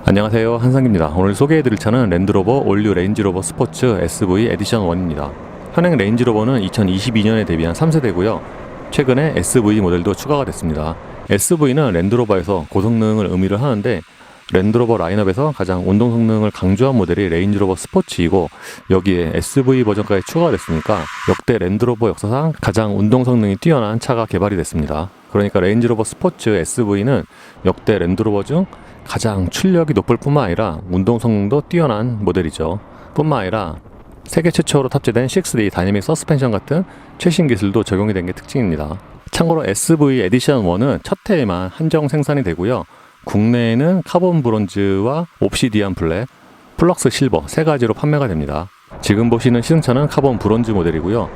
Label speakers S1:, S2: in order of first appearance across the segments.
S1: 안녕하세요, 한상기입니다. 오늘 소개해드릴 차는 랜드로버 올류 레인지로버 스포츠 SV 에디션 1입니다. 현행 레인지로버는 2022년에 데뷔한 3세대고요. 최근에 SV 모델도 추가가 됐습니다. SV는 랜드로버에서 고성능을 의미를 하는데, 랜드로버 라인업에서 가장 운동 성능을 강조한 모델이 레인지로버 스포츠이고, 여기에 SV 버전까지 추가가 됐으니까 역대 랜드로버 역사상 가장 운동 성능이 뛰어난 차가 개발이 됐습니다. 그러니까 레인지로버 스포츠 SV는 역대 랜드로버 중 가장 출력이 높을 뿐만 아니라 운동 성능도 뛰어난 모델이죠. 뿐만 아니라 세계 최초로 탑재된 6D 다이내믹 서스펜션 같은 최신 기술도 적용이 된 게 특징입니다. 참고로 SV 에디션 1은 첫 해에만 한정 생산이 되고요. 국내에는 카본 브론즈와 옵시디안 블랙, 플럭스 실버 세 가지로 판매가 됩니다. 지금 보시는 시승차는 카본 브론즈 모델이고요.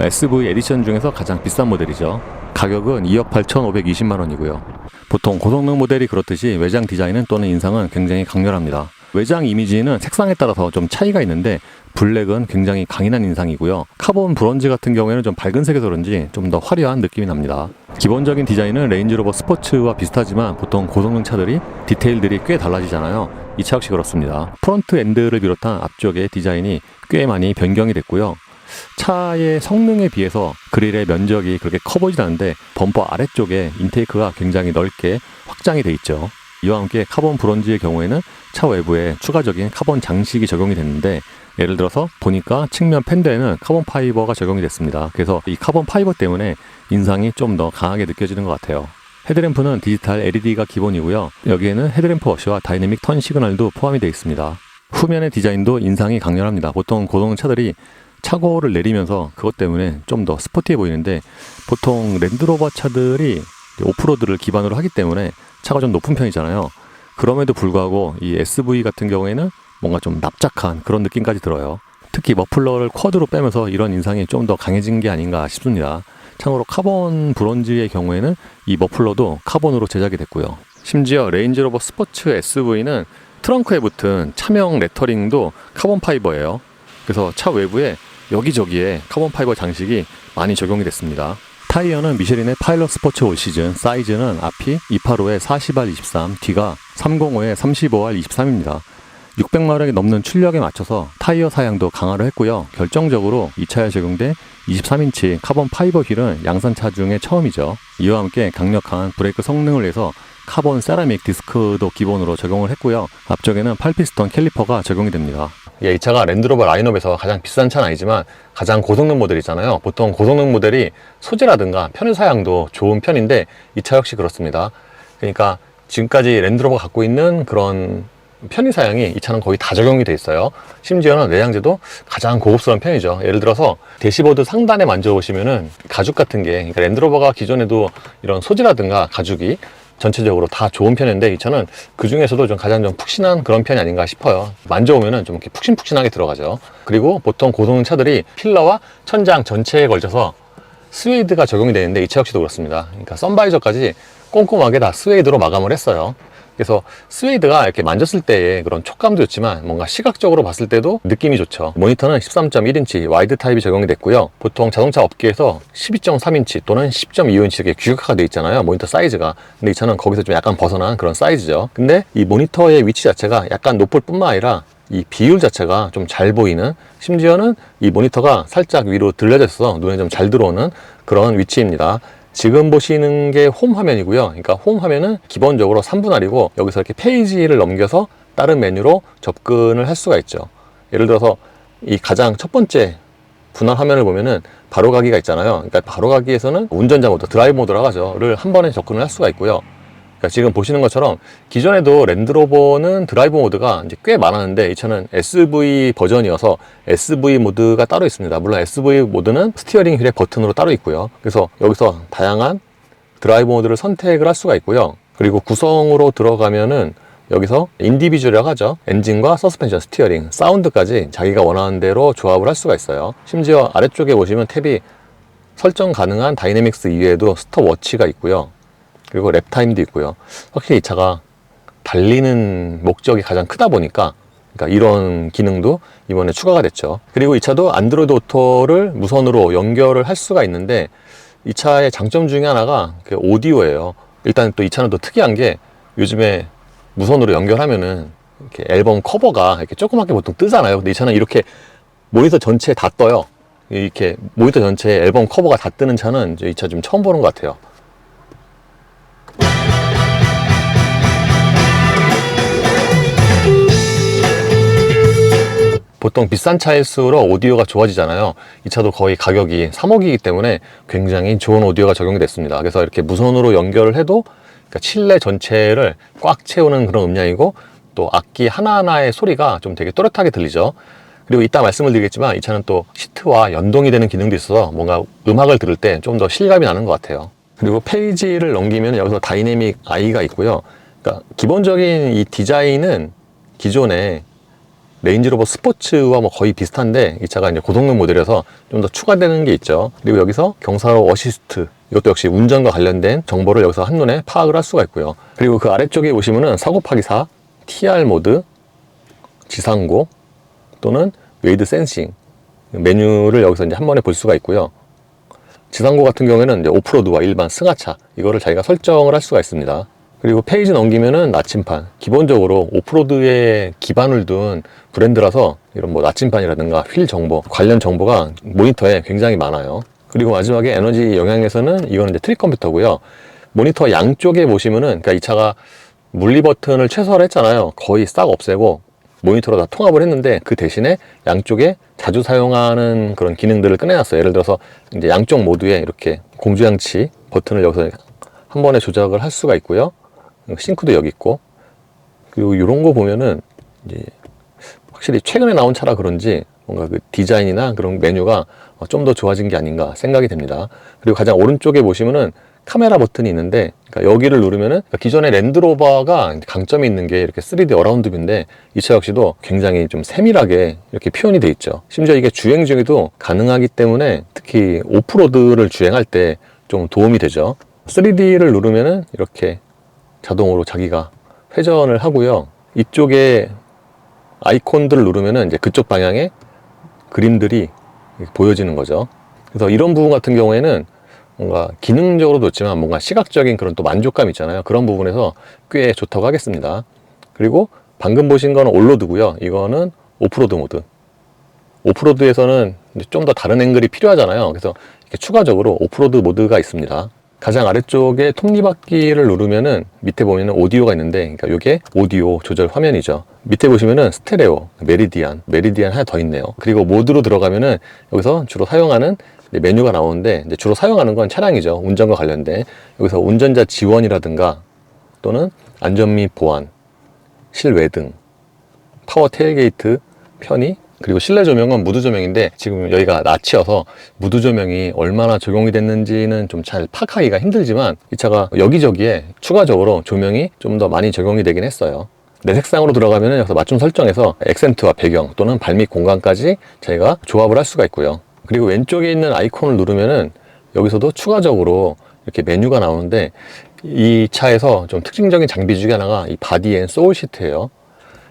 S1: SV 에디션 중에서 가장 비싼 모델이죠. 가격은 2억 8,520만 원이고요. 보통 고성능 모델이 그렇듯이 외장 디자인은 또는 인상은 굉장히 강렬합니다. 외장 이미지는 색상에 따라서 좀 차이가 있는데, 블랙은 굉장히 강인한 인상이고요. 카본 브론즈 같은 경우에는 좀 밝은 색에서 그런지 좀 더 화려한 느낌이 납니다. 기본적인 디자인은 레인지로버 스포츠와 비슷하지만 보통 고성능 차들이 디테일들이 꽤 달라지잖아요. 이 차 역시 그렇습니다. 프론트 엔드를 비롯한 앞쪽의 디자인이 꽤 많이 변경이 됐고요. 차의 성능에 비해서 그릴의 면적이 그렇게 커 보이진 않는데, 범퍼 아래쪽에 인테이크가 굉장히 넓게 확장이 돼 있죠. 이와 함께 카본 브론즈의 경우에는 차 외부에 추가적인 카본 장식이 적용이 됐는데, 예를 들어서 보니까 측면 팬더에는 카본 파이버가 적용이 됐습니다. 그래서 이 카본 파이버 때문에 인상이 좀 더 강하게 느껴지는 것 같아요. 헤드램프는 디지털 LED가 기본이고요. 여기에는 헤드램프 워시와 다이내믹 턴 시그널도 포함이 되어 있습니다. 후면의 디자인도 인상이 강렬합니다. 보통 고성능 차들이 차고를 내리면서 그것 때문에 좀 더 스포티해 보이는데, 보통 랜드로버 차들이 오프로드를 기반으로 하기 때문에 차가 좀 높은 편이잖아요. 그럼에도 불구하고 이 SV 같은 경우에는 뭔가 좀 납작한 그런 느낌까지 들어요. 특히 머플러를 쿼드로 빼면서 이런 인상이 좀 더 강해진 게 아닌가 싶습니다. 참고로 카본 브론즈의 경우에는 이 머플러도 카본으로 제작이 됐고요. 심지어 레인지로버 스포츠 SV는 트렁크에 붙은 차명 레터링도 카본 파이버예요. 그래서 차 외부에 여기저기에 카본 파이버 장식이 많이 적용이 됐습니다. 타이어는 미쉐린의 파일럿 스포츠 올 시즌, 사이즈는 앞이 285에 40R 23, 뒤가 305에 35R 23입니다. 600마력이 넘는 출력에 맞춰서 타이어 사양도 강화를 했고요. 결정적으로 이 차에 적용된 23인치 카본 파이버 휠은 양산차 중에 처음이죠. 이와 함께 강력한 브레이크 성능을 위해서 카본 세라믹 디스크도 기본으로 적용을 했고요. 앞쪽에는 8피스톤 캘리퍼가 적용이 됩니다. 이 차가 랜드로버 라인업에서 가장 비싼 차는 아니지만 가장 고성능 모델이잖아요. 보통 고성능 모델이 소재라든가 편의 사양도 좋은 편인데, 이 차 역시 그렇습니다. 그러니까 지금까지 랜드로버가 갖고 있는 그런 편의 사양이 이 차는 거의 다 적용이 돼 있어요. 심지어는 내장재도 가장 고급스러운 편이죠. 예를 들어서 대시보드 상단에 만져보시면은 가죽 같은 게, 그러니까 랜드로버가 기존에도 이런 소재라든가 가죽이 전체적으로 다 좋은 편인데, 이 차는 그 중에서도 좀 가장 좀 푹신한 그런 편이 아닌가 싶어요. 만져보면은 좀 이렇게 푹신푹신하게 들어가죠. 그리고 보통 고성능 차들이 필러와 천장 전체에 걸쳐서 스웨이드가 적용이 되는데, 이 차 역시도 그렇습니다. 그러니까 선바이저까지 꼼꼼하게 다 스웨이드로 마감을 했어요. 그래서 스웨이드가 이렇게 만졌을 때의 그런 촉감도 좋지만 뭔가 시각적으로 봤을 때도 느낌이 좋죠. 모니터는 13.1인치 와이드 타입이 적용이 됐고요. 보통 자동차 업계에서 12.3인치 또는 10.25인치 이렇게 규격화가 되어 있잖아요, 모니터 사이즈가. 근데 이 차는 거기서 좀 약간 벗어난 그런 사이즈죠. 근데 이 모니터의 위치 자체가 약간 높을 뿐만 아니라 이 비율 자체가 좀 잘 보이는, 심지어는 이 모니터가 살짝 위로 들려져 있어서 눈에 좀 잘 들어오는 그런 위치입니다. 지금 보시는 게 홈 화면이고요. 그러니까 홈 화면은 기본적으로 3분할이고, 여기서 이렇게 페이지를 넘겨서 다른 메뉴로 접근을 할 수가 있죠. 예를 들어서 이 가장 첫 번째 분할 화면을 보면은 바로가기가 있잖아요. 그러니까 바로가기에서는 운전자 모드, 드라이브 모드라고 하죠,를 한 번에 접근을 할 수가 있고요. 그러니까 지금 보시는 것처럼 기존에도 랜드로버는 드라이브 모드가 이제 꽤 많았는데, 이 차는 SV 버전이어서 SV 모드가 따로 있습니다. 물론 SV 모드는 스티어링 휠의 버튼으로 따로 있고요. 그래서 여기서 다양한 드라이브 모드를 선택을 할 수가 있고요. 그리고 구성으로 들어가면은 여기서 인디비주얼이라고 하죠. 엔진과 서스펜션, 스티어링, 사운드까지 자기가 원하는 대로 조합을 할 수가 있어요. 심지어 아래쪽에 보시면 탭이 설정 가능한 다이내믹스 이외에도 스톱워치가 있고요. 그리고 랩타임도 있고요. 확실히 이 차가 달리는 목적이 가장 크다 보니까, 그러니까 이런 기능도 이번에 추가가 됐죠. 그리고 이 차도 안드로이드 오토를 무선으로 연결을 할 수가 있는데, 이 차의 장점 중에 하나가 오디오예요. 일단 또 이 차는 또 특이한 게, 요즘에 무선으로 연결하면은 이렇게 앨범 커버가 이렇게 조그맣게 보통 뜨잖아요. 근데 이 차는 이렇게 모니터 전체에 다 떠요. 이렇게 모니터 전체에 앨범 커버가 다 뜨는 차는 이 차 좀 처음 보는 것 같아요. 보통 비싼 차일수록 오디오가 좋아지잖아요. 이 차도 거의 가격이 3억이기 때문에 굉장히 좋은 오디오가 적용이 됐습니다. 그래서 이렇게 무선으로 연결을 해도 그러니까 실내 전체를 꽉 채우는 그런 음량이고, 또 악기 하나하나의 소리가 좀 되게 또렷하게 들리죠. 그리고 이따 말씀을 드리겠지만 이 차는 또 시트와 연동이 되는 기능도 있어서 뭔가 음악을 들을 때 좀 더 실감이 나는 것 같아요. 그리고 페이지를 넘기면 여기서 다이내믹 I가 있고요. 그러니까 기본적인 이 디자인은 기존에 레인지로버 스포츠와 뭐 거의 비슷한데, 이 차가 이제 고성능 모델이라서 좀 더 추가되는 게 있죠. 그리고 여기서 경사로 어시스트, 이것도 역시 운전과 관련된 정보를 여기서 한눈에 파악을 할 수가 있고요. 그리고 그 아래쪽에 보시면은 4 곱하기 4 TR 모드, 지상고 또는 웨이드 센싱 메뉴를 여기서 이제 한 번에 볼 수가 있고요. 지상고 같은 경우에는 이제 오프로드와 일반 승하차, 이거를 자기가 설정을 할 수가 있습니다. 그리고 페이지 넘기면은 나침판, 기본적으로 오프로드에 기반을 둔 브랜드라서 이런 뭐 나침판이라든가 휠 정보, 관련 정보가 모니터에 굉장히 많아요. 그리고 마지막에 에너지 영향에서는 이거는 이제 트릭 컴퓨터고요. 모니터 양쪽에 보시면은, 그러니까 이 차가 물리 버튼을 최소화했잖아요. 거의 싹 없애고 모니터로 다 통합을 했는데, 그 대신에 양쪽에 자주 사용하는 그런 기능들을 꺼내놨어요. 예를 들어서 이제 양쪽 모두에 이렇게 공조장치 버튼을 여기서 한 번에 조작을 할 수가 있고요. 싱크도 여기 있고, 그리고 이런 거 보면은 이제 확실히 최근에 나온 차라 그런지 뭔가 그 디자인이나 그런 메뉴가 좀 더 좋아진 게 아닌가 생각이 됩니다. 그리고 가장 오른쪽에 보시면은 카메라 버튼이 있는데, 그러니까 여기를 누르면은, 그러니까 기존의 랜드로버가 강점이 있는 게 이렇게 3D 어라운드 뷰인데, 이 차 역시도 굉장히 좀 세밀하게 이렇게 표현이 돼 있죠. 심지어 이게 주행 중에도 가능하기 때문에 특히 오프로드를 주행할 때 좀 도움이 되죠. 3D를 누르면은 이렇게 자동으로 자기가 회전을 하고요. 이쪽에 아이콘들을 누르면은 이제 그쪽 방향에 그림들이 보여지는 거죠. 그래서 이런 부분 같은 경우에는 뭔가 기능적으로 좋지만 뭔가 시각적인 그런 또 만족감 있잖아요. 그런 부분에서 꽤 좋다고 하겠습니다. 그리고 방금 보신 거는 올로드고요. 이거는 오프로드 모드. 오프로드에서는 좀 더 다른 앵글이 필요하잖아요. 그래서 이렇게 추가적으로 오프로드 모드가 있습니다. 가장 아래쪽에 톱니바퀴를 누르면은 밑에 보면은 오디오가 있는데, 그러니까 이게 오디오 조절 화면이죠. 밑에 보시면은 스테레오, 메리디안 하나 더 있네요. 그리고 모드로 들어가면은 여기서 주로 사용하는 메뉴가 나오는데, 이제 주로 사용하는 건 차량이죠. 운전과 관련된. 여기서 운전자 지원이라든가 또는 안전 및 보안, 실외등, 파워 테일게이트, 편의, 그리고 실내 조명은 무드 조명인데, 지금 여기가 낮이어서 무드 조명이 얼마나 적용이 됐는지는 좀 잘 파악하기가 힘들지만, 이 차가 여기저기에 추가적으로 조명이 좀 더 많이 적용이 되긴 했어요. 내 색상으로 들어가면 여기서 맞춤 설정해서 액센트와 배경 또는 발밑 공간까지 저희가 조합을 할 수가 있고요. 그리고 왼쪽에 있는 아이콘을 누르면은 여기서도 추가적으로 이렇게 메뉴가 나오는데, 이 차에서 좀 특징적인 장비 중에 하나가 이 바디 앤 소울 시트예요.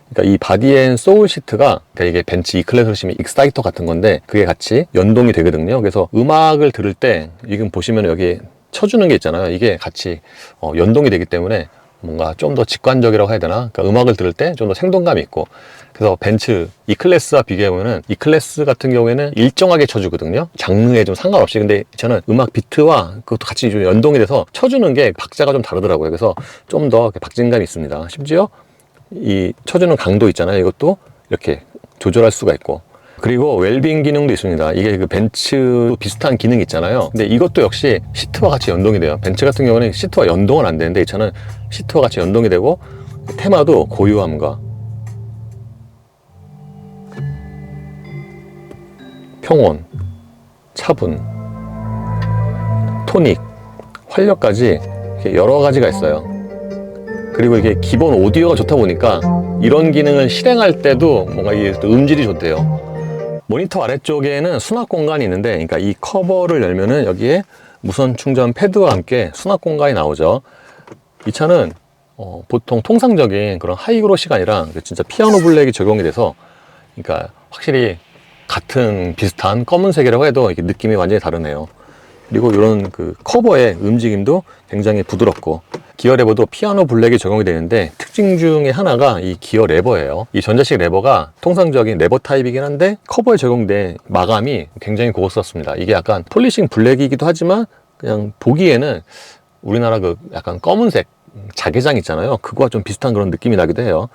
S1: 그러니까 이 바디 앤 소울 시트가, 그러니까 이게 벤츠 E클래스로 치면 익사이터 같은 건데 그게 같이 연동이 되거든요. 그래서 음악을 들을 때 지금 보시면 여기 쳐주는 게 있잖아요. 이게 같이 연동이 되기 때문에 뭔가 좀 더 직관적이라고 해야 되나? 그러니까 음악을 들을 때 좀 더 생동감이 있고, 그래서 벤츠 E클래스와 비교해보면 E클래스 같은 경우에는 일정하게 쳐주거든요. 장르에 좀 상관없이. 근데 저는 음악 비트와 그것도 같이 좀 연동이 돼서 쳐주는 게 박자가 좀 다르더라고요. 그래서 좀 더 박진감이 있습니다. 심지어 이 쳐주는 강도 있잖아요. 이것도 이렇게 조절할 수가 있고, 그리고 웰빙 기능도 있습니다. 이게 그 벤츠 비슷한 기능이 있잖아요. 근데 이것도 역시 시트와 같이 연동이 돼요. 벤츠 같은 경우는 시트와 연동은 안 되는데, 이 차는 시트와 같이 연동이 되고, 테마도 고요함과 평온, 차분, 토닉, 활력까지 여러 가지가 있어요. 그리고 이게 기본 오디오가 좋다 보니까 이런 기능을 실행할 때도 뭔가 이 음질이 좋대요. 모니터 아래쪽에는 수납 공간이 있는데, 그러니까 이 커버를 열면은 여기에 무선 충전 패드와 함께 수납 공간이 나오죠. 이 차는 보통 통상적인 그런 하이그로시가 아니라 진짜 피아노 블랙이 적용이 돼서, 그러니까 확실히 같은 비슷한 검은색이라고 해도 이게 느낌이 완전히 다르네요. 그리고 이런 그 커버의 움직임도 굉장히 부드럽고, 기어 레버도 피아노 블랙이 적용이 되는데 특징 중에 하나가 이 기어 레버예요. 이 전자식 레버가 통상적인 레버 타입이긴 한데 커버에 적용된 마감이 굉장히 고급스럽습니다. 이게 약간 폴리싱 블랙이기도 하지만 그냥 보기에는 우리나라 그 약간 검은색 자개장 있잖아요. 그거와 좀 비슷한 그런 느낌이 나기도 해요.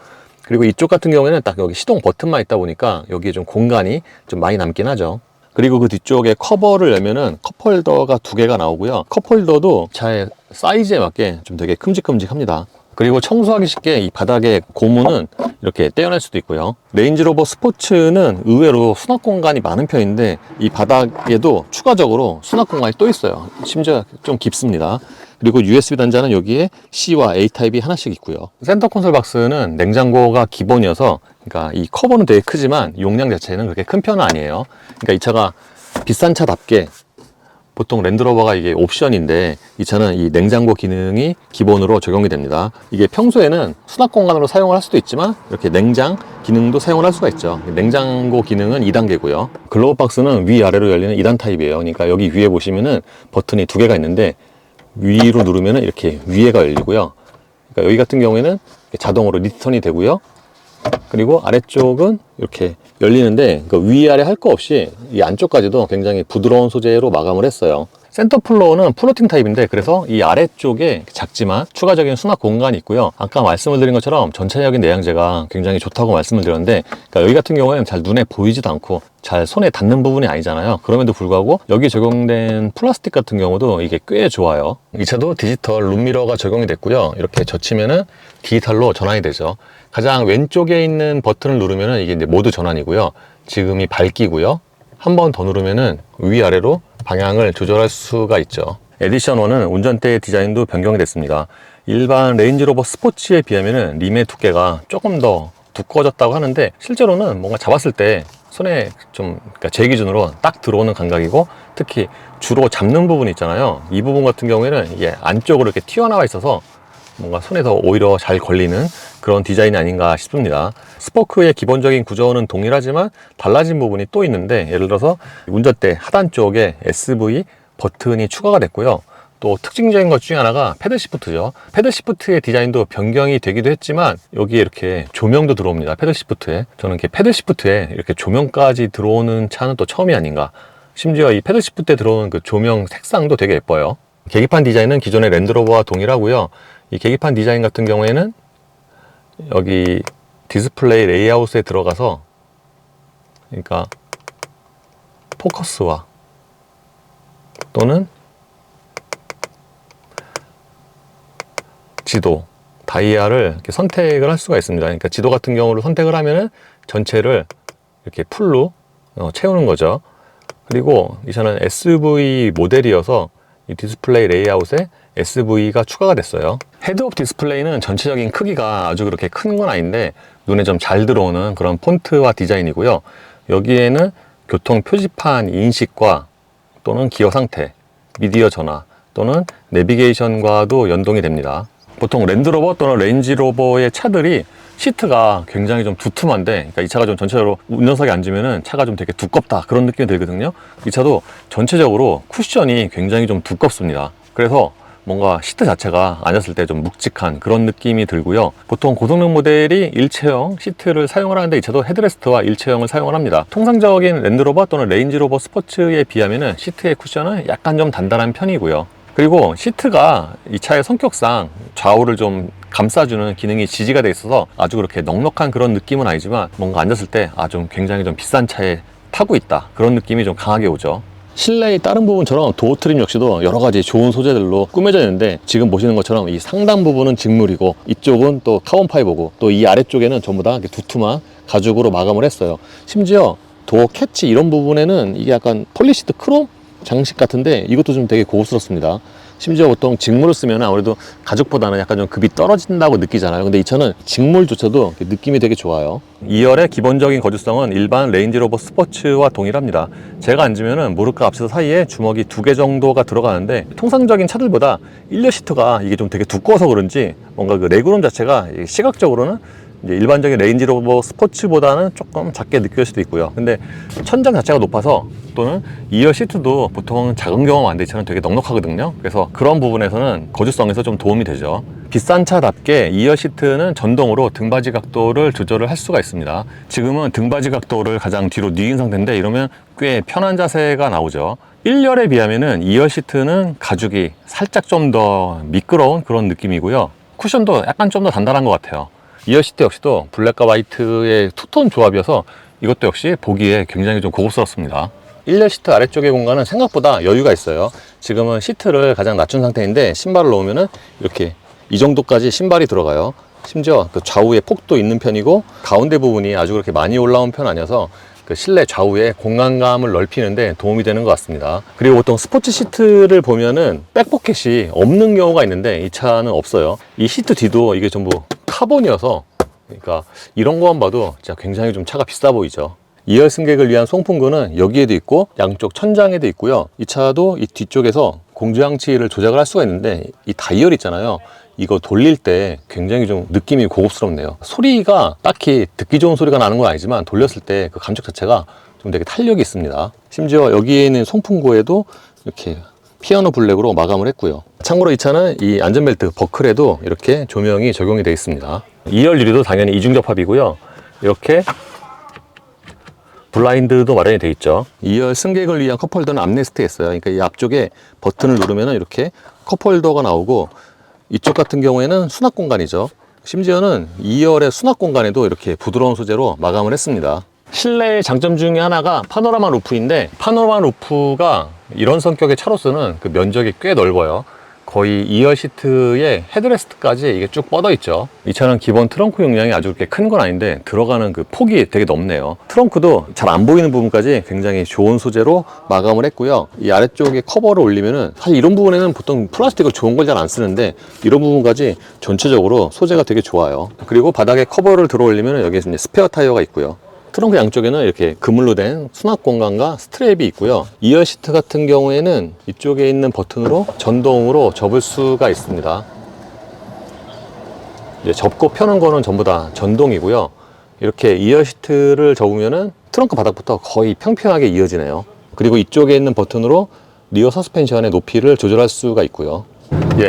S1: 그리고 이쪽 같은 경우에는 딱 여기 시동 버튼만 있다 보니까 여기에 좀 공간이 좀 많이 남긴 하죠. 그리고 그 뒤쪽에 커버를 열면은 컵홀더가 2개가 나오고요. 컵홀더도 차의 사이즈에 맞게 좀 되게 큼직큼직합니다. 그리고 청소하기 쉽게 이 바닥에 고무는 이렇게 떼어낼 수도 있고요. 레인지로버 스포츠는 의외로 수납 공간이 많은 편인데 이 바닥에도 추가적으로 수납 공간이 또 있어요. 심지어 좀 깊습니다. 그리고 USB 단자는 여기에 C와 A 타입이 하나씩 있고요. 센터 콘솔 박스는 냉장고가 기본이어서, 그러니까 이 커버는 되게 크지만 용량 자체는 그렇게 큰 편은 아니에요. 그러니까 이 차가 비싼 차답게 보통 랜드로버가 이게 옵션인데 이 차는 이 냉장고 기능이 기본으로 적용이 됩니다. 이게 평소에는 수납 공간으로 사용을 할 수도 있지만 이렇게 냉장 기능도 사용을 할 수가 있죠. 냉장고 기능은 2단계고요. 글로브 박스는 위아래로 열리는 2단 타입이에요. 그러니까 여기 위에 보시면은 버튼이 2개가 있는데 위로 누르면은 이렇게 위에가 열리고요. 그러니까 여기 같은 경우에는 자동으로 리턴이 되고요. 그리고 아래쪽은 이렇게 열리는데 그 위아래 할 거 없이 이 안쪽까지도 굉장히 부드러운 소재로 마감을 했어요. 센터 플로어는 플로팅 타입인데 그래서 이 아래쪽에 작지만 추가적인 수납 공간이 있고요. 아까 말씀을 드린 것처럼 전체적인 내양재가 굉장히 좋다고 말씀을 드렸는데, 그러니까 여기 같은 경우에는 잘 눈에 보이지도 않고 잘 손에 닿는 부분이 아니잖아요. 그럼에도 불구하고 여기 적용된 플라스틱 같은 경우도 이게 꽤 좋아요. 이 차도 디지털 룸미러가 적용이 됐고요. 이렇게 젖히면은 디지털로 전환이 되죠. 가장 왼쪽에 있는 버튼을 누르면은 이게 이제 모드 전환이고요. 지금이 밝기고요. 한 번 더 누르면은 위아래로 방향을 조절할 수가 있죠. 에디션 1은 운전대의 디자인도 변경이 됐습니다. 일반 레인지로버 스포츠에 비하면은 림의 두께가 조금 더 두꺼워졌다고 하는데 실제로는 뭔가 잡았을 때 손에 좀, 그러니까 제 기준으로 딱 들어오는 감각이고, 특히 주로 잡는 부분 있잖아요. 이 부분 같은 경우에는 이게 안쪽으로 이렇게 튀어나와 있어서 뭔가 손에 더 오히려 잘 걸리는 그런 디자인이 아닌가 싶습니다. 스포크의 기본적인 구조는 동일하지만 달라진 부분이 또 있는데, 예를 들어서 운전대 하단 쪽에 SV 버튼이 추가가 됐고요. 또 특징적인 것 중에 하나가 패드 시프트죠. 패드 시프트의 디자인도 변경이 되기도 했지만 여기에 이렇게 조명도 들어옵니다. 패드 시프트에. 저는 이렇게 패드 시프트에 이렇게 조명까지 들어오는 차는 또 처음이 아닌가. 심지어 이 패드 시프트에 들어오는 그 조명 색상도 되게 예뻐요. 계기판 디자인은 기존의 랜드로버와 동일하고요. 이 계기판 디자인 같은 경우에는 여기 디스플레이 레이아웃에 들어가서, 그러니까 포커스와 또는 지도, 다이아를 이렇게 선택을 할 수가 있습니다. 그러니까 지도 같은 경우를 선택을 하면은 전체를 이렇게 풀로 채우는 거죠. 그리고 이 차는 SV 모델이어서 이 디스플레이 레이아웃에 SV가 추가가 됐어요. 헤드업 디스플레이는 전체적인 크기가 아주 그렇게 큰 건 아닌데 눈에 좀 잘 들어오는 그런 폰트와 디자인이고요. 여기에는 교통 표지판 인식과 또는 기어 상태, 미디어 전화 또는 내비게이션과도 연동이 됩니다. 보통 랜드로버 또는 레인지로버의 차들이 시트가 굉장히 좀 두툼한데, 그러니까 이 차가 좀 전체적으로 운전석에 앉으면은 차가 좀 되게 두껍다 그런 느낌이 들거든요. 이 차도 전체적으로 쿠션이 굉장히 좀 두껍습니다. 그래서 뭔가 시트 자체가 앉았을 때 좀 묵직한 그런 느낌이 들고요. 보통 고성능 모델이 일체형 시트를 사용을 하는데 이 차도 헤드레스트와 일체형을 사용을 합니다. 통상적인 랜드로버 또는 레인지로버 스포츠에 비하면 시트의 쿠션은 약간 좀 단단한 편이고요. 그리고 시트가 이 차의 성격상 좌우를 좀 감싸주는 기능이 지지가 돼 있어서 아주 그렇게 넉넉한 그런 느낌은 아니지만 뭔가 앉았을 때 좀 굉장히 좀 비싼 차에 타고 있다 그런 느낌이 좀 강하게 오죠. 실내의 다른 부분처럼 도어 트림 역시도 여러 가지 좋은 소재들로 꾸며져 있는데, 지금 보시는 것처럼 이 상단 부분은 직물이고 이쪽은 또 카본 파이버고 또 이 아래쪽에는 전부 다 두툼한 가죽으로 마감을 했어요. 심지어 도어 캐치 이런 부분에는 이게 약간 폴리시드 크롬 장식 같은데 이것도 좀 되게 고급스럽습니다. 심지어 보통 직물을 쓰면 아무래도 가죽보다는 약간 좀 급이 떨어진다고 느끼잖아요. 근데 이 차는 직물조차도 느낌이 되게 좋아요. 2열의 기본적인 거주성은 일반 레인지로버 스포츠와 동일합니다. 제가 앉으면은 무릎과 앞서 사이에 주먹이 2개 정도가 들어가는데, 통상적인 차들보다 1열 시트가 이게 좀 되게 두꺼워서 그런지 뭔가 그 레그룸 자체가 시각적으로는 이제 일반적인 레인지로버 스포츠보다는 조금 작게 느껴질 수도 있고요. 근데 천장 자체가 높아서 또는 2열 시트도 보통 작은 경우 안 되지만 되게 넉넉하거든요. 그래서 그런 부분에서는 거주성에서 좀 도움이 되죠. 비싼 차답게 2열 시트는 전동으로 등받이 각도를 조절을 할 수가 있습니다. 지금은 등받이 각도를 가장 뒤로 뉘인 상태인데 이러면 꽤 편한 자세가 나오죠. 1열에 비하면은 2열 시트는 가죽이 살짝 좀 더 미끄러운 그런 느낌이고요. 쿠션도 약간 좀 더 단단한 것 같아요. 2열 시트 역시도 블랙과 화이트의 투톤 조합이어서 이것도 역시 보기에 굉장히 좀 고급스럽습니다. 1열 시트 아래쪽의 공간은 생각보다 여유가 있어요. 지금은 시트를 가장 낮춘 상태인데 신발을 놓으면은 이렇게 이 정도까지 신발이 들어가요. 심지어 그 좌우에 폭도 있는 편이고 가운데 부분이 아주 그렇게 많이 올라온 편 아니어서 그 실내 좌우에 공간감을 넓히는데 도움이 되는 것 같습니다. 그리고 보통 스포츠 시트를 보면은 백포켓이 없는 경우가 있는데 이 차는 없어요. 이 시트 뒤도 이게 전부 카본이어서 그러니까 이런 것만 봐도 진짜 굉장히 좀 차가 비싸 보이죠. 2열 승객을 위한 송풍구는 여기에도 있고 양쪽 천장에도 있고요. 이 차도 이 뒤쪽에서 공조장치를 조작을 할 수가 있는데 이 다이얼 있잖아요. 이거 돌릴 때 굉장히 좀 느낌이 고급스럽네요. 소리가 딱히 듣기 좋은 소리가 나는 건 아니지만 돌렸을 때 그 감촉 자체가 좀 되게 탄력이 있습니다. 심지어 여기에 있는 송풍구에도 이렇게 피아노 블랙으로 마감을 했고요. 참고로 이 차는 이 안전벨트 버클에도 이렇게 조명이 적용이 되어 있습니다. 2열 유리도 당연히 이중 접합이고요. 이렇게 블라인드도 마련이 되어 있죠. 2열 승객을 위한 컵홀더는 암레스트에 있어요. 그러니까 이 앞쪽에 버튼을 누르면 이렇게 컵홀더가 나오고 이쪽 같은 경우에는 수납 공간이죠. 심지어는 2열의 수납 공간에도 이렇게 부드러운 소재로 마감을 했습니다. 실내의 장점 중에 하나가 파노라마 루프인데 파노라마 루프가 이런 성격의 차로서는 그 면적이 꽤 넓어요. 거의 2열 시트에 헤드레스트까지 이게 쭉 뻗어 있죠. 이 차는 기본 트렁크 용량이 아주 그렇게 큰 건 아닌데 들어가는 그 폭이 되게 넓네요. 트렁크도 잘 안 보이는 부분까지 굉장히 좋은 소재로 마감을 했고요. 이 아래쪽에 커버를 올리면은 사실 이런 부분에는 보통 플라스틱을 좋은 걸 잘 안 쓰는데 이런 부분까지 전체적으로 소재가 되게 좋아요. 그리고 바닥에 커버를 들어 올리면은 여기에 이제 스페어 타이어가 있고요. 트렁크 양쪽에는 이렇게 그물로 된 수납 공간과 스트랩이 있고요. 2열 시트 같은 경우에는 이쪽에 있는 버튼으로 전동으로 접을 수가 있습니다. 이제 접고 펴는 거는 전부 다 전동이고요. 이렇게 2열 시트를 접으면은 트렁크 바닥부터 거의 평평하게 이어지네요. 그리고 이쪽에 있는 버튼으로 리어 서스펜션의 높이를 조절할 수가 있고요.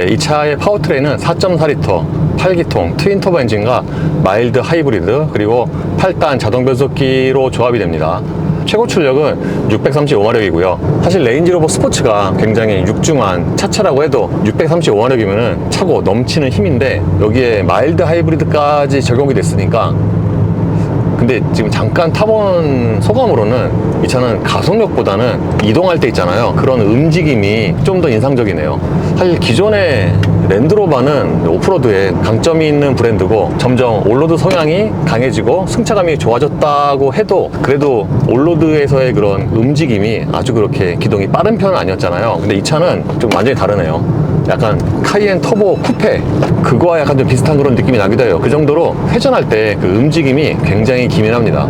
S1: 이 차의 파워트레인은 4.4리터 8기통 트윈 터보 엔진과 마일드 하이브리드 그리고 8단 자동 변속기로 조합이 됩니다. 최고 출력은 635마력이고요. 사실 레인지로버 스포츠가 굉장히 육중한 차체라고 해도 635마력이면 차고 넘치는 힘인데 여기에 마일드 하이브리드까지 적용이 됐으니까 근데 지금 잠깐 타본 소감으로는 이 차는 가속력보다는 이동할 때 있잖아요. 그런 움직임이 좀 더 인상적이네요. 사실 기존의 랜드로버는 오프로드에 강점이 있는 브랜드고 점점 올로드 성향이 강해지고 승차감이 좋아졌다고 해도 그래도 올로드에서의 그런 움직임이 아주 그렇게 기동이 빠른 편은 아니었잖아요. 근데 이 차는 좀 완전히 다르네요. 약간 카이엔 터보 쿠페 그거와 약간 좀 비슷한 그런 느낌이 나기도 해요. 그 정도로 회전할 때 그 움직임이 굉장히 기민합니다.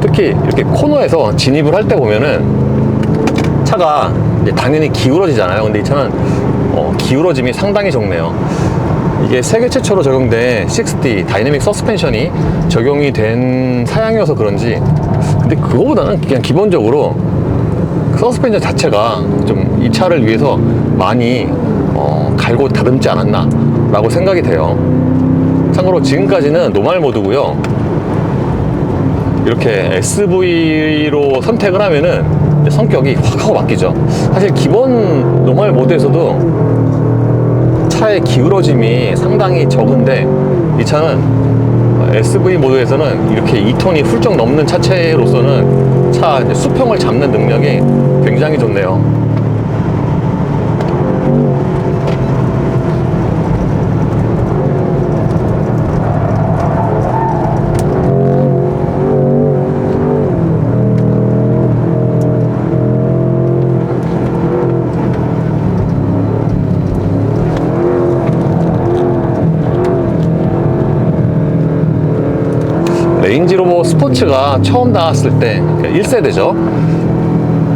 S1: 특히 이렇게 코너에서 진입을 할 때 보면은 차가 당연히 기울어지잖아요. 근데 이 차는 기울어짐이 상당히 적네요. 이게 세계 최초로 적용된 6D 다이내믹 서스펜션이 적용이 된 사양이어서 그런지 근데 그거보다는 그냥 기본적으로 서스펜션 자체가 좀 이 차를 위해서 많이 갈고 다듬지 않았나 라고 생각이 돼요. 참고로 지금까지는 노멀 모드고요. 이렇게 SV로 선택을 하면은 성격이 확 하고 바뀌죠. 사실 기본 노멀 모드에서도 차의 기울어짐이 상당히 적은데 이 차는 SV 모드에서는 이렇게 2톤이 훌쩍 넘는 차체로서는 차 수평을 잡는 능력이 굉장히 좋네요. 레인지로버 스포츠가 처음 나왔을 때 1세대죠.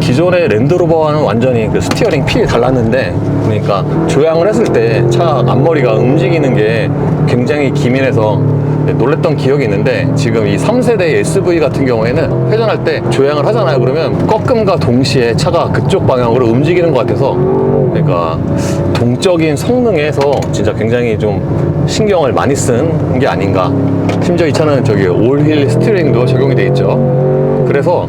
S1: 기존의 랜드로버와는 완전히 그 스티어링 필이 달랐는데 그러니까 조향을 했을 때 차 앞머리가 움직이는 게 굉장히 기민해서 놀랬던 기억이 있는데, 지금 이 3세대 SV 같은 경우에는 회전할 때 조향을 하잖아요. 그러면 꺾음과 동시에 차가 그쪽 방향으로 움직이는 것 같아서, 그러니까 동적인 성능에서 진짜 굉장히 좀 신경을 많이 쓴 게 아닌가. 심지어 이 차는 저기 올휠 스티어링도 적용이 돼 있죠. 그래서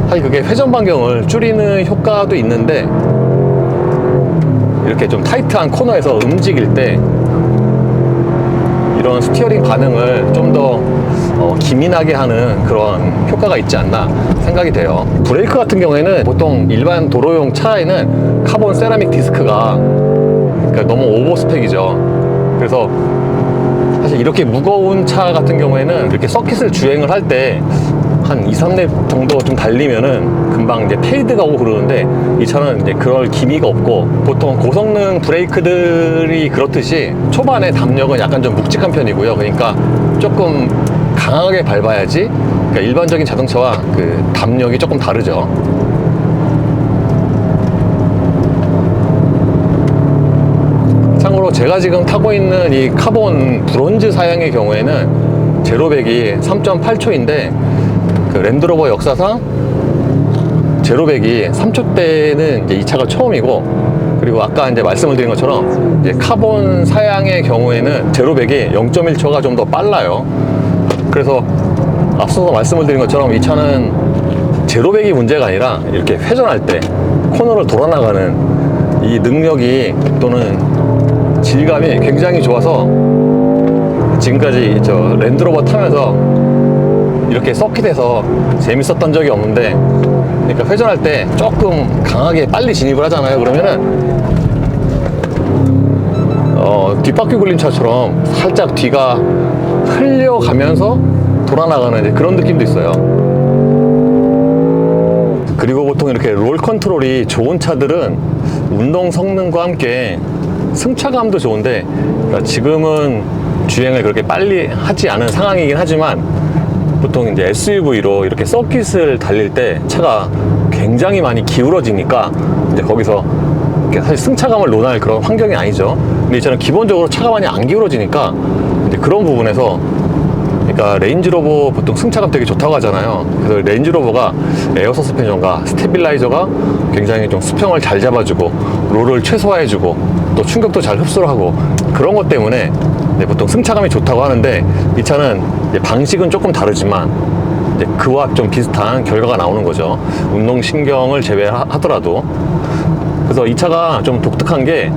S1: 사실 그게 회전 반경을 줄이는 효과도 있는데, 이렇게 좀 타이트한 코너에서 움직일 때 이런 스티어링 반응을 좀 더 기민하게 하는 그런 효과가 있지 않나 생각이 돼요. 브레이크 같은 경우에는 보통 일반 도로용 차에는 카본 세라믹 디스크가, 그러니까 너무 오버 스펙이죠. 그래서 사실 이렇게 무거운 차 같은 경우에는 이렇게 서킷을 주행을 할 때 한 2, 3렙 정도 좀 달리면은 금방 이제 페이드가 오고 그러는데, 이 차는 이제 그럴 기미가 없고, 보통 고성능 브레이크들이 그렇듯이 초반에 담력은 약간 좀 묵직한 편이고요. 그러니까 조금 강하게 밟아야지, 그러니까 일반적인 자동차와 그 담력이 조금 다르죠. 참고로 제가 지금 타고 있는 이 카본 브론즈 사양의 경우에는 제로백이 3.8초인데, 그 랜드로버 역사상 제로백이 3초대는 이제 이 차가 처음이고, 그리고 아까 이제 말씀을 드린 것처럼 이제 카본 사양의 경우에는 제로백이 0.1초가 좀 더 빨라요. 그래서 앞서서 말씀을 드린 것처럼 이 차는 제로백이 문제가 아니라 이렇게 회전할 때 코너를 돌아 나가는 이 능력이 또는 질감이 굉장히 좋아서, 지금까지 저 랜드로버 타면서 이렇게 서킷에서 재밌었던 적이 없는데, 그러니까 회전할 때 조금 강하게 빨리 진입을 하잖아요. 그러면은 뒷바퀴 굴림 차처럼 살짝 뒤가 흘려가면서 돌아나가는 그런 느낌도 있어요. 그리고 보통 이렇게 롤 컨트롤이 좋은 차들은 운동 성능과 함께 승차감도 좋은데, 그러니까 지금은 주행을 그렇게 빨리 하지 않은 상황이긴 하지만, 보통 이제 SUV로 이렇게 서킷을 달릴 때 차가 굉장히 많이 기울어지니까 이제 거기서 사실 승차감을 논할 그런 환경이 아니죠. 근데 이 차는 기본적으로 차가 많이 안 기울어지니까 이제 그런 부분에서, 그러니까 레인지로버 보통 승차감 되게 좋다고 하잖아요. 그래서 레인지로버가 에어 서스펜션과 스테빌라이저가 굉장히 좀 수평을 잘 잡아주고 롤을 최소화해주고 또 충격도 잘 흡수를 하고, 그런 것 때문에 보통 승차감이 좋다고 하는데, 이 차는 이제 방식은 조금 다르지만 이제 그와 좀 비슷한 결과가 나오는 거죠. 운동신경을 제외하더라도. 그래서 이 차가 좀 독특한 게,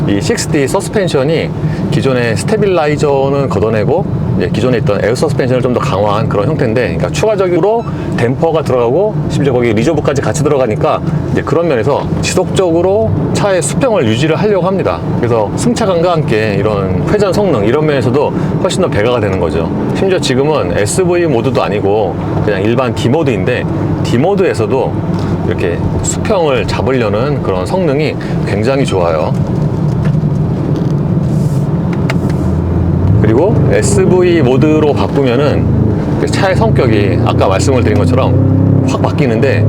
S1: 이 6D 서스펜션이 기존의 스테빌라이저는 걷어내고 이제 기존에 있던 에어 서스펜션을 좀 더 강화한 그런 형태인데, 그러니까 추가적으로 댐퍼가 들어가고 심지어 거기 리저브까지 같이 들어가니까 이제 그런 면에서 지속적으로 차의 수평을 유지를 하려고 합니다. 그래서 승차감과 함께 이런 회전 성능 이런 면에서도 훨씬 더 배가가 되는 거죠. 심지어 지금은 SV 모드도 아니고 그냥 일반 D 모드인데, D 모드에서도 이렇게 수평을 잡으려는 그런 성능이 굉장히 좋아요. 그리고 SV 모드로 바꾸면은 차의 성격이 아까 말씀을 드린 것처럼 확 바뀌는데,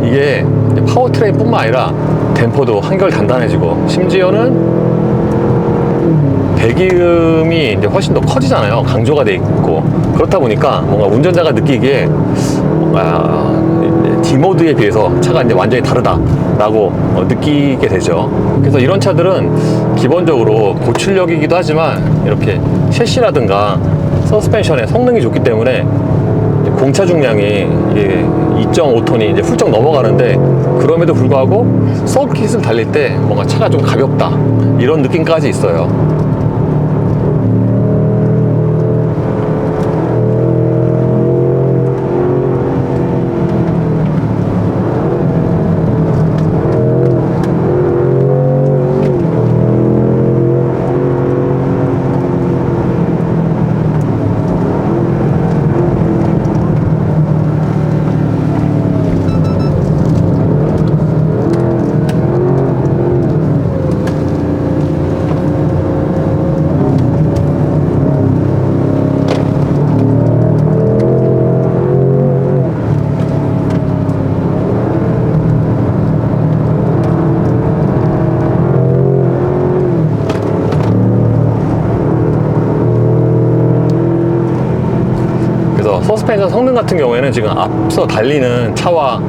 S1: 이게 파워트레인 뿐만 아니라 댐퍼도 한결 단단해지고, 심지어는 배기음이 이제 훨씬 더 커지잖아요. 강조가 돼 있고. 그렇다 보니까 뭔가 운전자가 느끼기에 뭔가 D모드에 비해서 차가 이제 완전히 다르다라고 느끼게 되죠. 그래서 이런 차들은 기본적으로 고출력이기도 하지만 이렇게 셰시라든가 서스펜션의 성능이 좋기 때문에 공차 중량이 2.5톤이 이제 훌쩍 넘어가는데, 그럼에도 불구하고 서킷을 달릴 때 뭔가 차가 좀 가볍다 이런 느낌까지 있어요. 서스펜션 성능 같은 경우에는 지금 앞서 달리는 차와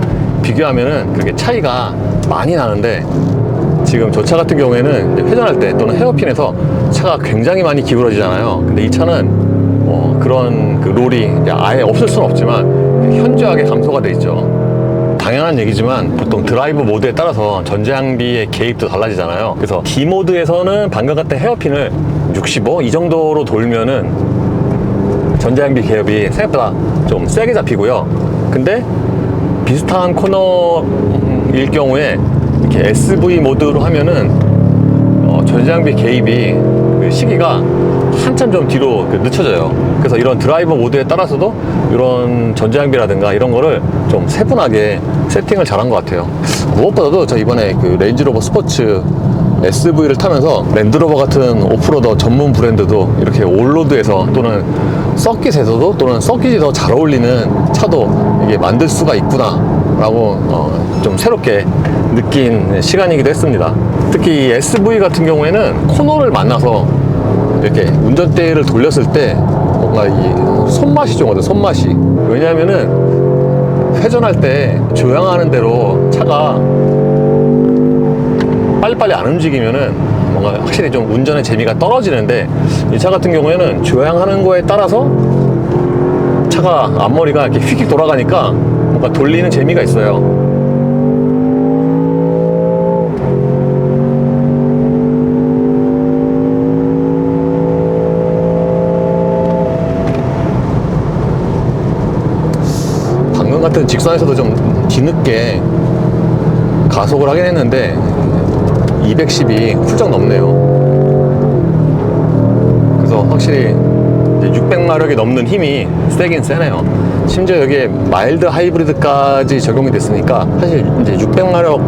S1: 비교하면은 그게 차이가 많이 나는데, 지금 저 차 같은 경우에는 이제 회전할 때 또는 헤어핀에서 차가 굉장히 많이 기울어지잖아요. 근데 이 차는 그런 그 롤이 아예 없을 수는 없지만 현저하게 감소가 돼 있죠. 당연한 얘기지만 보통 드라이브 모드에 따라서 전장비의 개입도 달라지잖아요. 그래서 D 모드에서는 방금 같은 헤어핀을 65 이 정도로 돌면은 전장비 개입이 생각보다 좀 세게 잡히고요. 근데 비슷한 코너일 경우에 이렇게 SV 모드로 하면은 전장비 개입이 그 시기가 한참 좀 뒤로 늦춰져요. 그래서 이런 드라이버 모드에 따라서도 이런 전장비라든가 이런 거를 좀 세분하게 세팅을 잘한 것 같아요. 무엇보다도 저 이번에 그 레인지로버 스포츠 SV를 타면서 랜드로버 같은 오프로더 전문 브랜드도 이렇게 올로드에서 또는 서킷에서도 또는 서킷이 더 잘 어울리는 차도 이게 만들 수가 있구나 라고 좀 새롭게 느낀 시간이기도 했습니다. 특히 이 SV 같은 경우에는 코너를 만나서 이렇게 운전대를 돌렸을 때 뭔가 이 손맛이 좀 어때, 손맛이. 왜냐하면은 회전할 때 조향하는 대로 차가 빨리빨리 안 움직이면은 뭔가 확실히 좀 운전의 재미가 떨어지는데, 이 차 같은 경우에는 조향하는 거에 따라서 차가 앞머리가 이렇게 휙휙 돌아가니까 뭔가 돌리는 재미가 있어요. 방금 같은 직선에서도 좀 뒤늦게 가속을 하긴 했는데 210이 훌쩍 넘네요. 그래서 확실히 600마력이 넘는 힘이 세긴 세네요. 심지어 여기에 마일드 하이브리드까지 적용이 됐으니까 사실 이제 600마력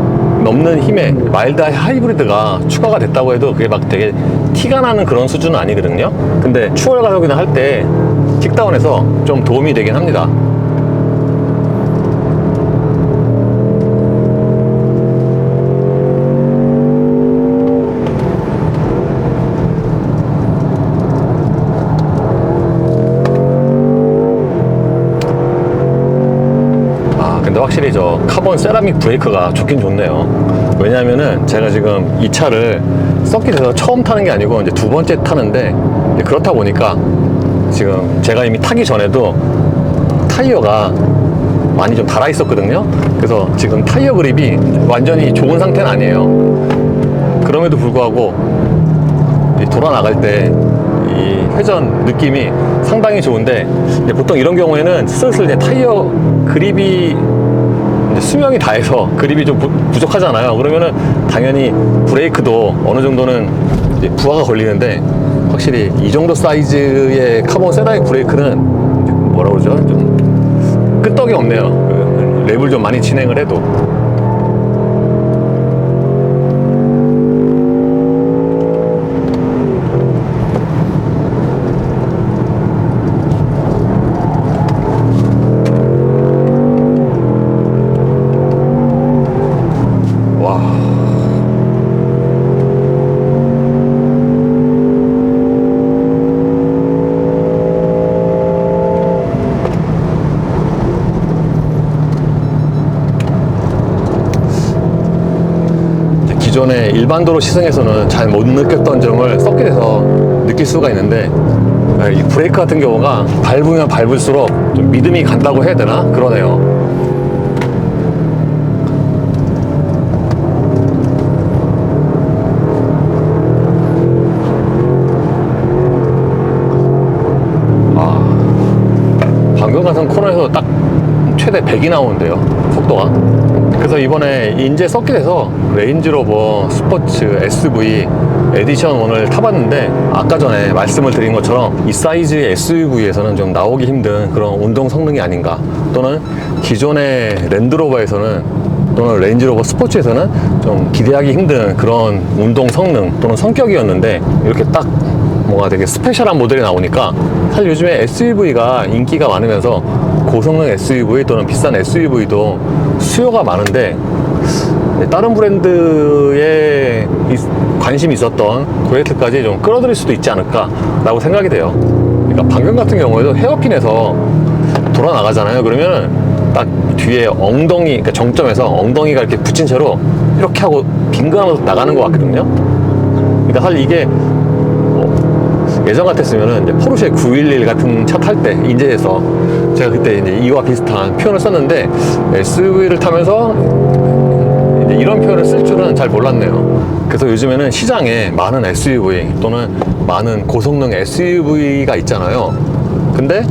S1: 넘는 힘에 마일드 하이브리드가 추가가 됐다고 해도 그게 막 되게 티가 나는 그런 수준은 아니거든요. 근데 추월 가속이나 할 때 킥다운에서 좀 도움이 되긴 합니다. 근데 확실히 저 카본 세라믹 브레이크가 좋긴 좋네요. 왜냐하면은 제가 지금 이 차를 서킷에서 처음 타는 게 아니고 이제 두 번째 타는데, 그렇다 보니까 지금 제가 이미 타기 전에도 타이어가 많이 좀 닳아 있었거든요. 그래서 지금 타이어 그립이 완전히 좋은 상태는 아니에요. 그럼에도 불구하고 돌아 나갈 때 이 회전 느낌이 상당히 좋은데, 보통 이런 경우에는 슬슬 이제 타이어 그립이 이제 수명이 다해서 그립이 좀 부족하잖아요. 그러면은 당연히 브레이크도 어느 정도는 이제 부하가 걸리는데, 확실히 이 정도 사이즈의 카본 세라믹 브레이크는 뭐라 그러죠? 좀 끄떡이 없네요. 그 랩을 좀 많이 진행을 해도. 기존의 일반 도로 시승에서는 잘 못 느꼈던 점을 서킷에서 느낄 수가 있는데, 이 브레이크 같은 경우가 밟으면 밟을수록 좀 믿음이 간다고 해야 되나? 그러네요. 방금 같은 코너에서 딱 최대 100이 나오는데요, 속도가. 그래서 이번에 인제 서킷에서 레인지로버 스포츠 SV 에디션 1을 타봤는데, 아까 전에 말씀을 드린 것처럼 이 사이즈의 SUV에서는 좀 나오기 힘든 그런 운동 성능이 아닌가, 또는 기존의 랜드로버에서는 또는 레인지로버 스포츠에서는 좀 기대하기 힘든 그런 운동 성능 또는 성격이었는데, 이렇게 딱 뭔가 되게 스페셜한 모델이 나오니까, 사실 요즘에 SUV가 인기가 많으면서 고성능 SUV 또는 비싼 SUV도 수요가 많은데, 다른 브랜드에 관심이 있었던 도요타까지 좀 끌어들일 수도 있지 않을까 라고 생각이 돼요. 그러니까 방금 같은 경우에도 헤어핀에서 돌아 나가잖아요. 그러면은 딱 뒤에 엉덩이, 그러니까 정점에서 엉덩이가 이렇게 붙인 채로 이렇게 하고 빙그하면서 나가는 것 같거든요. 그러니까 사실 이게 예전 같았으면은 이제 포르쉐 911 같은 차 탈 때 인제에서 제가 그때 이제 이와 비슷한 표현을 썼는데, SUV를 타면서 이제 이런 표현을 쓸 줄은 잘 몰랐네요. 그래서 요즘에는 시장에 많은 SUV 또는 많은 고성능 SUV가 있잖아요. 근데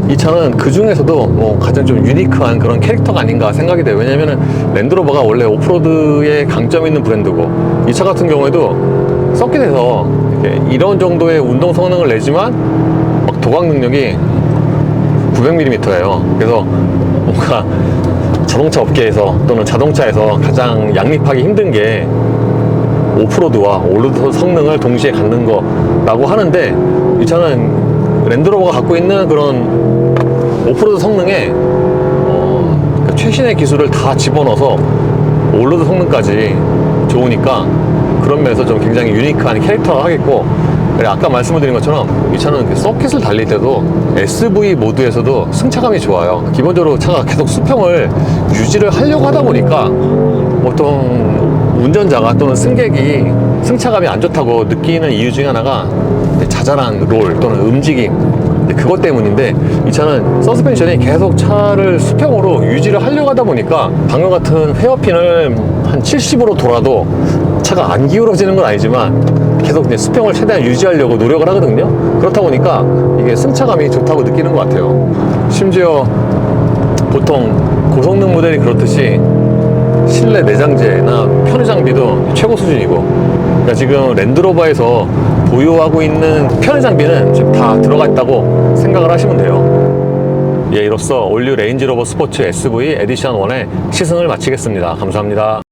S1: 이 차는 그 중에서도 뭐 가장 좀 유니크한 그런 캐릭터가 아닌가 생각이 돼요. 왜냐면은 랜드로버가 원래 오프로드에 강점 있는 브랜드고, 이 차 같은 경우에도 서킷에서 이런 정도의 운동 성능을 내지만 막 도각 능력이 900mm예요. 그래서 뭔가 자동차 업계에서 또는 자동차에서 가장 양립하기 힘든 게 오프로드와 올로드 성능을 동시에 갖는 거라고 하는데, 이 차는 랜드로버가 갖고 있는 그런 오프로드 성능에 최신의 기술을 다 집어넣어서 올로드 성능까지 좋으니까 그런 면에서 좀 굉장히 유니크한 캐릭터가 하겠고, 아까 말씀드린 것처럼 이 차는 서킷을 달릴 때도 SV 모드에서도 승차감이 좋아요. 기본적으로 차가 계속 수평을 유지를 하려고 하다 보니까 보통 운전자가 또는 승객이 승차감이 안 좋다고 느끼는 이유 중에 하나가 자잘한 롤 또는 움직임, 그것 때문인데, 이 차는 서스펜션이 계속 차를 수평으로 유지를 하려고 하다 보니까 방금 같은 헤어핀을 한 70으로 돌아도 차가 안 기울어지는 건 아니지만 계속 이제 수평을 최대한 유지하려고 노력을 하거든요. 그렇다 보니까 이게 승차감이 좋다고 느끼는 것 같아요. 심지어 보통 고성능 모델이 그렇듯이 실내 내장재나 편의 장비도 최고 수준이고, 그러니까 지금 랜드로버에서 보유하고 있는 편의 장비는 지금 다 들어가 있다고 생각을 하시면 돼요. 예, 이로써 올류 레인지로버 스포츠 SV 에디션 1의 시승을 마치겠습니다. 감사합니다.